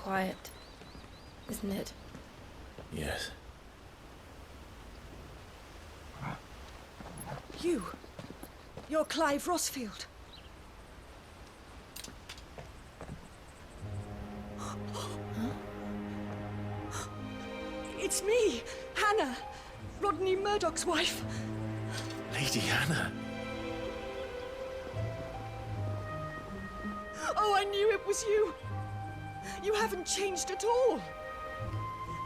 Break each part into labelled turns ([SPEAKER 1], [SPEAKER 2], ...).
[SPEAKER 1] quiet, isn't it?
[SPEAKER 2] Yes.
[SPEAKER 3] You're Clive Rossfield. It's me, Hannah, Rodney Murdoch's wife.
[SPEAKER 2] Lady Hannah.
[SPEAKER 3] Oh, I knew it was you. You haven't changed at all.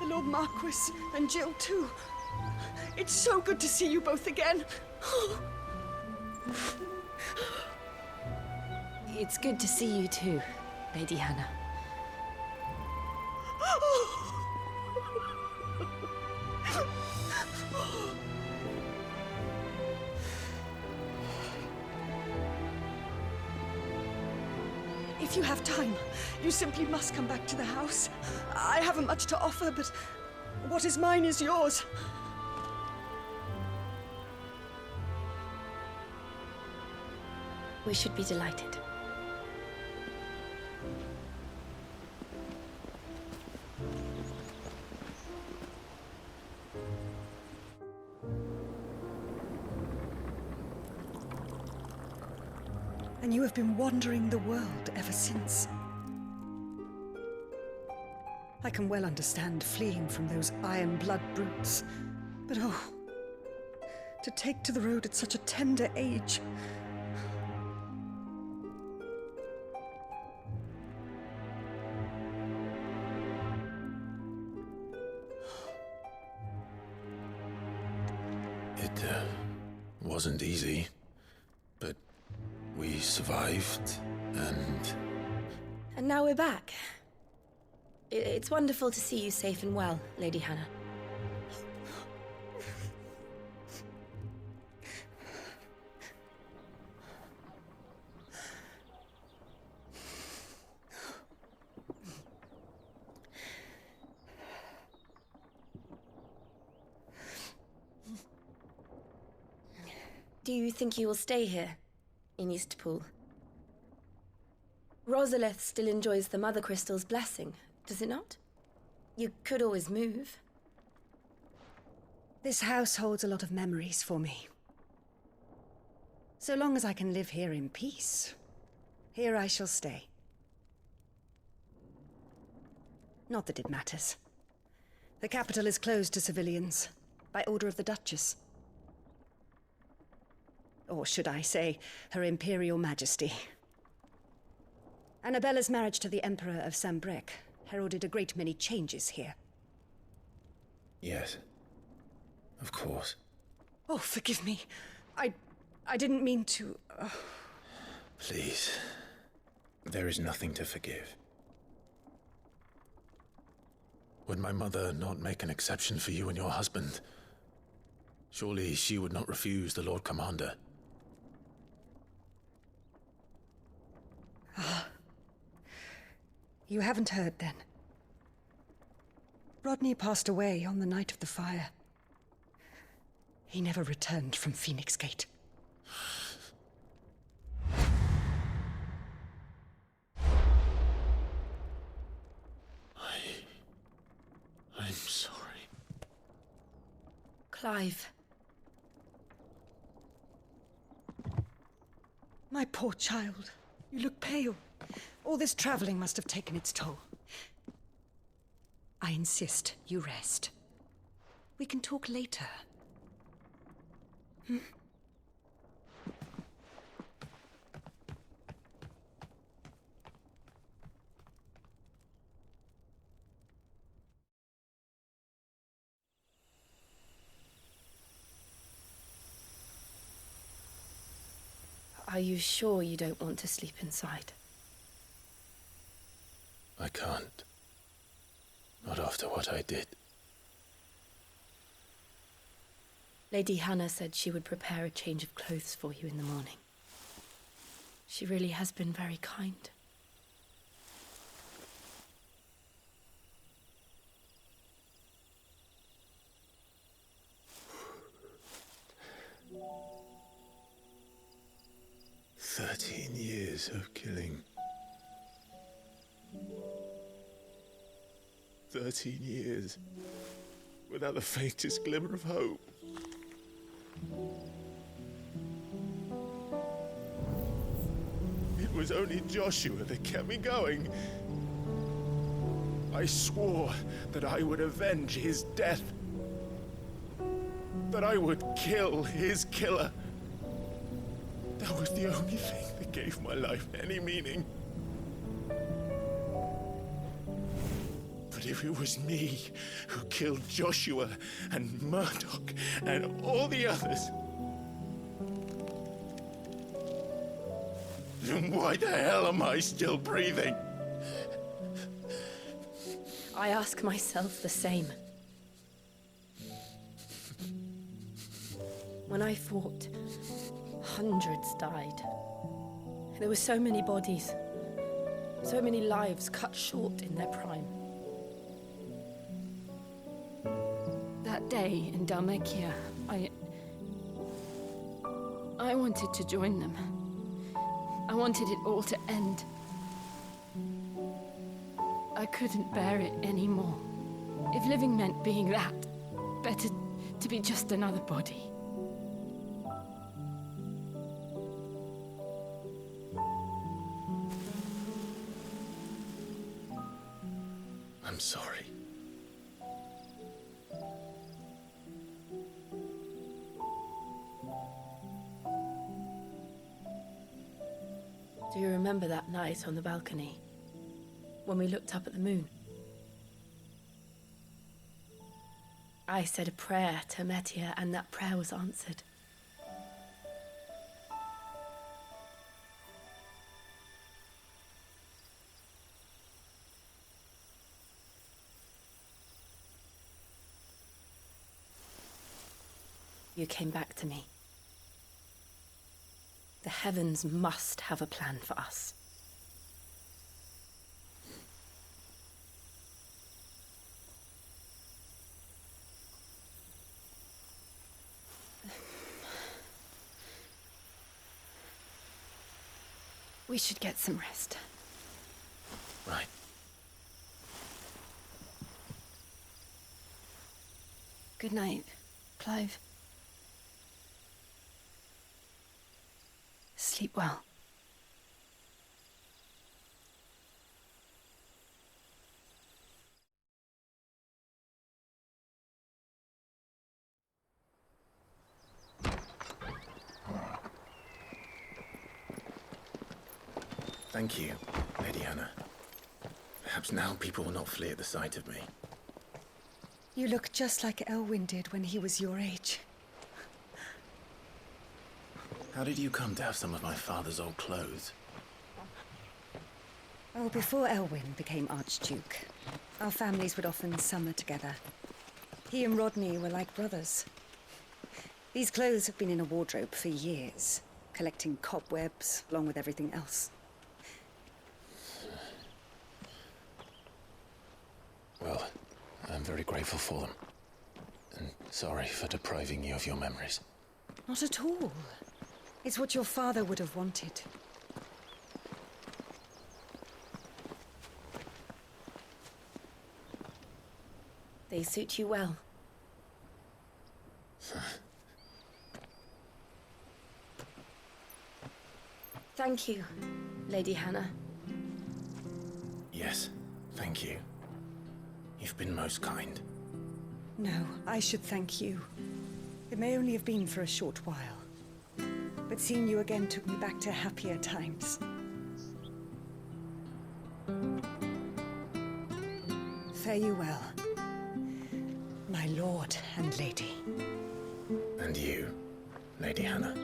[SPEAKER 3] The Lord Marquis and Jill too. It's so good to see you both again.
[SPEAKER 1] It's good to see you too, Lady Hannah.
[SPEAKER 3] If you have time, you simply must come back to the house. I haven't much to offer, but what is mine is yours.
[SPEAKER 1] We should be delighted.
[SPEAKER 3] And you have been wandering the world ever since. I can well understand fleeing from those iron blood brutes, but oh, to take to the road at such a tender age.
[SPEAKER 2] It wasn't easy, but we survived, and...
[SPEAKER 1] And now we're back. It's wonderful to see you safe and well, Lady Hannah. Do you think you will stay here, in Eastpool? Rosalith still enjoys the Mother Crystal's blessing, does it not? You could always move.
[SPEAKER 3] This house holds a lot of memories for me. So long as I can live here in peace, here I shall stay. Not that it matters. The capital is closed to civilians, by order of the Duchess. Or should I say, Her Imperial Majesty. Annabella's marriage to the Emperor of Sambrec heralded a great many changes here.
[SPEAKER 2] Yes. Of course.
[SPEAKER 3] Oh, forgive me. I didn't mean to...
[SPEAKER 2] Please. There is nothing to forgive. Would my mother not make an exception for you and your husband? Surely she would not refuse the Lord Commander.
[SPEAKER 3] You haven't heard, then. Rodney passed away on the night of the fire. He never returned from Phoenix Gate.
[SPEAKER 2] I'm sorry.
[SPEAKER 1] Clive.
[SPEAKER 3] My poor child. You look pale. All this traveling must have taken its toll. I insist you rest. We can talk later.
[SPEAKER 1] Are you sure you don't want to sleep inside?
[SPEAKER 2] I can't. Not after what I did.
[SPEAKER 1] Lady Hannah said she would prepare a change of clothes for you in the morning. She really has been very kind.
[SPEAKER 2] "13 years of killing. 13 years, without the faintest glimmer of hope. It was only Joshua that kept me going. I swore that I would avenge his death. That I would kill his killer. That was the only thing that gave my life any meaning. But if it was me who killed Joshua and Murdoch and all the others, then why the hell am I still breathing?
[SPEAKER 1] I ask myself the same. When I fought, hundreds died. There were so many bodies, so many lives cut short in their prime. That day in Dalmacia, I wanted to join them. I wanted it all to end. I couldn't bear it anymore. If living meant being that, better to be just another body.
[SPEAKER 2] I'm sorry.
[SPEAKER 1] Do you remember that night on the balcony? When we looked up at the moon? I said a prayer to Metia, and that prayer was answered. You came back to me. The heavens must have a plan for us. We should get some rest.
[SPEAKER 2] Right.
[SPEAKER 1] Good night, Clive. Sleep well.
[SPEAKER 2] Thank you, Lady Hannah. Perhaps now people will not flee at the sight of me.
[SPEAKER 3] You look just like Elwyn did when he was your age.
[SPEAKER 2] How did you come to have some of my father's old clothes?
[SPEAKER 3] Oh, before Elwyn became Archduke, our families would often summer together. He and Rodney were like brothers. These clothes have been in a wardrobe for years, collecting cobwebs along with everything else.
[SPEAKER 2] Well, I'm very grateful for them. And sorry for depriving you of your memories.
[SPEAKER 3] Not at all. It's what your father would have wanted.
[SPEAKER 1] They suit you well. Thank you, Lady Hannah.
[SPEAKER 2] Yes, thank you. You've been most kind.
[SPEAKER 3] No, I should thank you. It may only have been for a short while, but seeing you again took me back to happier times. Fare you well, my lord and lady.
[SPEAKER 2] And you, Lady Hannah.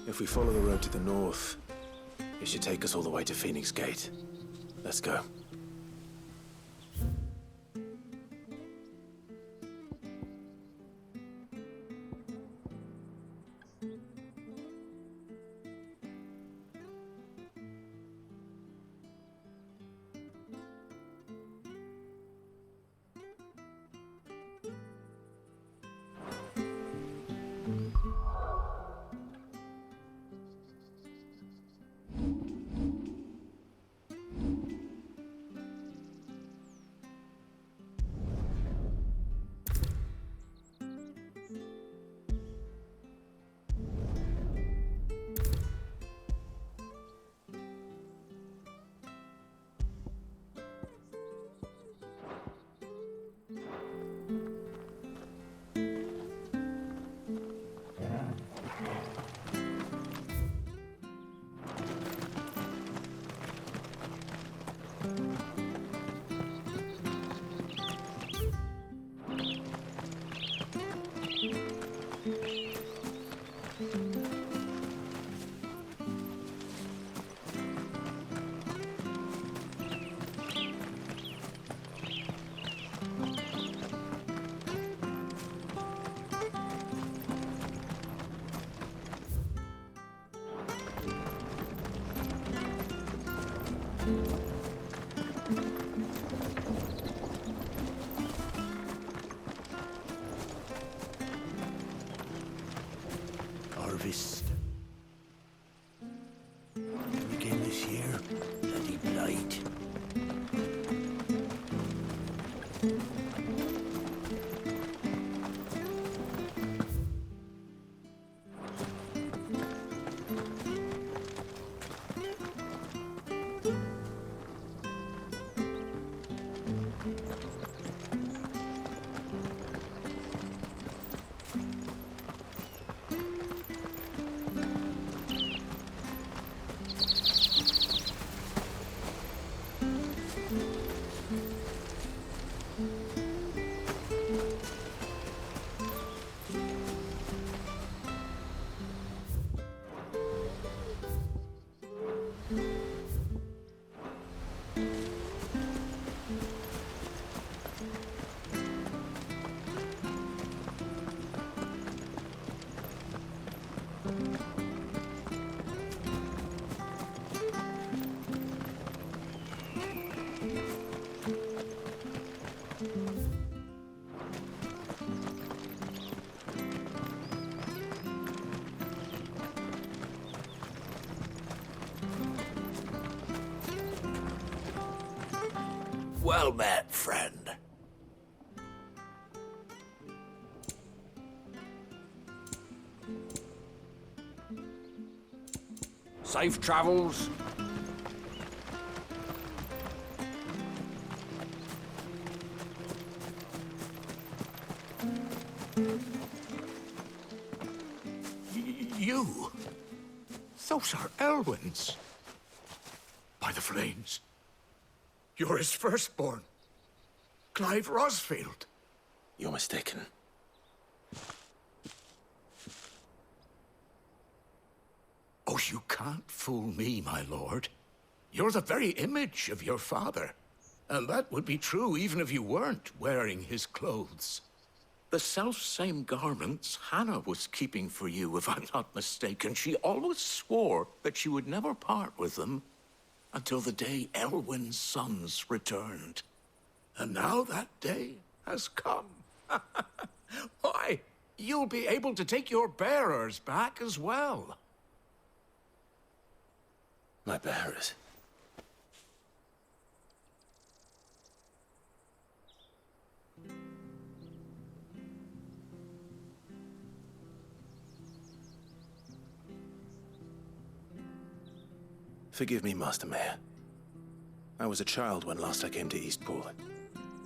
[SPEAKER 2] If we follow the road to the north, it should take us all the way to Phoenix Gate. Let's go.
[SPEAKER 4] Well met, friend. Safe travels. You? Those are Elwyn's. By the flames. You're his firstborn. Clive Rosfield.
[SPEAKER 2] You're mistaken.
[SPEAKER 4] Oh, you can't fool me, my lord. You're the very image of your father. And that would be true even if you weren't wearing his clothes. The self-same garments Hannah was keeping for you, if I'm not mistaken. She always swore that she would never part with them until the day Elwyn's sons returned. And now that day has come. Why, you'll be able to take your bearers back as well.
[SPEAKER 2] My bearers. Forgive me, Master Mayor. I was a child when last I came to Eastpool.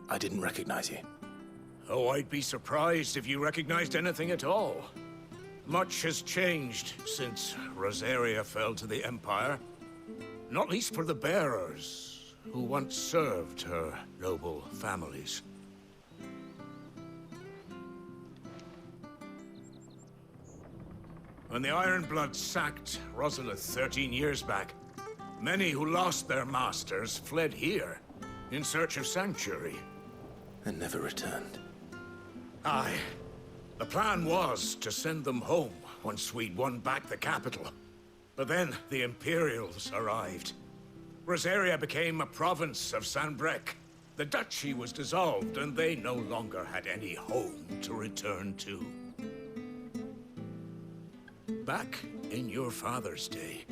[SPEAKER 2] I didn't recognize you.
[SPEAKER 4] Oh, I'd be surprised if you recognized anything at all. Much has changed since Rosaria fell to the Empire. Not least for the bearers, who once served her noble families. When the Ironbloods sacked Rosalith 13 years back, many who lost their masters fled here, in search of sanctuary.
[SPEAKER 2] And never returned.
[SPEAKER 4] Aye. The plan was to send them home once we'd won back the capital. But then the Imperials arrived. Rosaria became a province of Sanbreque. The duchy was dissolved, and they no longer had any home to return to. Back in your father's day,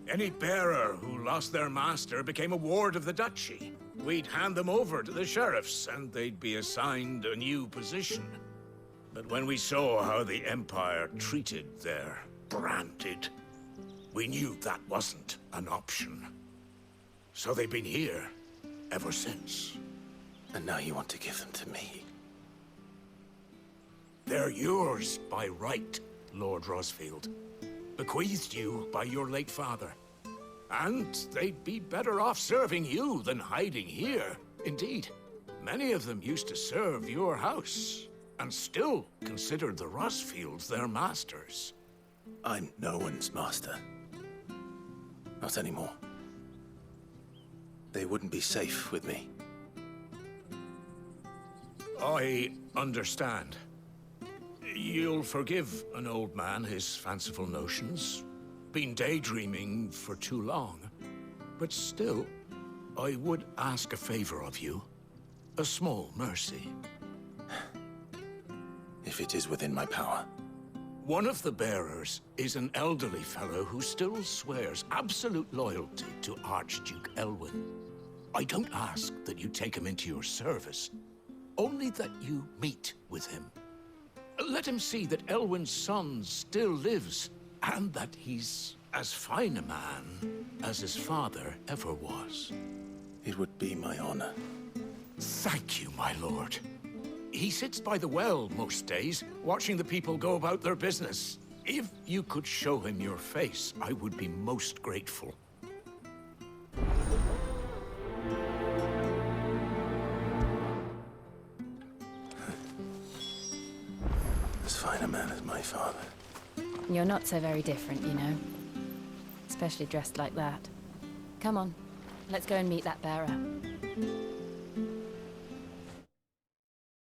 [SPEAKER 4] any bearer who lost their master became a ward of the duchy. We'd hand them over to the sheriffs, and they'd be assigned a new position. But when we saw how the Empire treated their branded, we knew that wasn't an option. So they've been here ever since.
[SPEAKER 2] And now you want to give them to me?
[SPEAKER 4] They're yours by right, Lord Rosfield. Bequeathed you by your late father. And they'd be better off serving you than hiding here. Indeed, many of them used to serve your house, and still considered the Rosfields their masters.
[SPEAKER 2] I'm no one's master. Not anymore. They wouldn't be safe with me.
[SPEAKER 4] I understand. You'll forgive an old man his fanciful notions. Been daydreaming for too long. But still, I would ask a favor of you. A small mercy.
[SPEAKER 2] If it is within my power.
[SPEAKER 4] One of the bearers is an elderly fellow who still swears absolute loyalty to Archduke Elwyn. I don't ask that you take him into your service, only that you meet with him. Let him see that Elwyn's son still lives, and that he's as fine a man as his father ever was.
[SPEAKER 2] It would be my honor.
[SPEAKER 4] Thank you, my lord. He sits by the well most days, watching the people go about their business. If you could show him your face, I would be most grateful.
[SPEAKER 2] As fine a man as my father.
[SPEAKER 1] You're not so very different, you know. Especially dressed like that. Come on, let's go and meet that bearer.